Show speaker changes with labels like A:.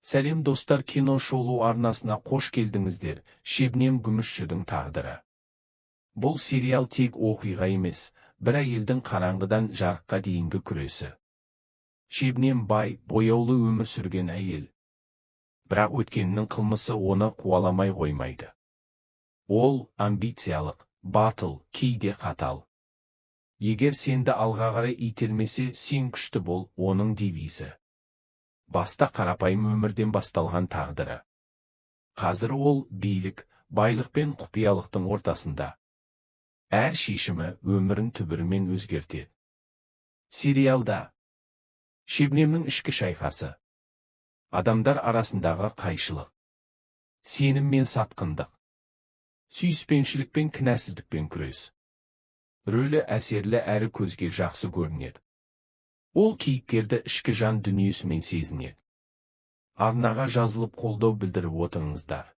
A: Сәлем достар, кино шолу арнасына қош келдіңіздер. Шебнем Гүмішжүдің тағдыры. Бұл сериал тек оқиға емес, бір әйелдің қараңғыдан жарыққа дейінгі күресі. Шебнем бай, бояулы өмір сүрген әйел. Бірақ өткеннің қылмысы оны қуаламай қоймайды. Ол амбициялық, батыл, кейде қатал. Егер сенді алға қарай итермесе, сен күшті бол, оның девизі. Баста қарапайым өмірден басталған тағдыры. Қазір ол билік, байлық пен құпиялықтың ортасында. Әр шешімі өмірін түбірімен өзгертеді. Сериалда Шебнемнің ішкі шайқасы, адамдар арасындағы қайшылық, сенім мен сатқындық, сүйіспеншілік пен кінәсіздікпен күрес. Рөлі әсерлі әрі көзге жақсы көрінеді. Ол кейіпкерді ішкі жан дүниесімен сезінеді. Арнаға жазылып қолдау білдіріп отырыңыздар.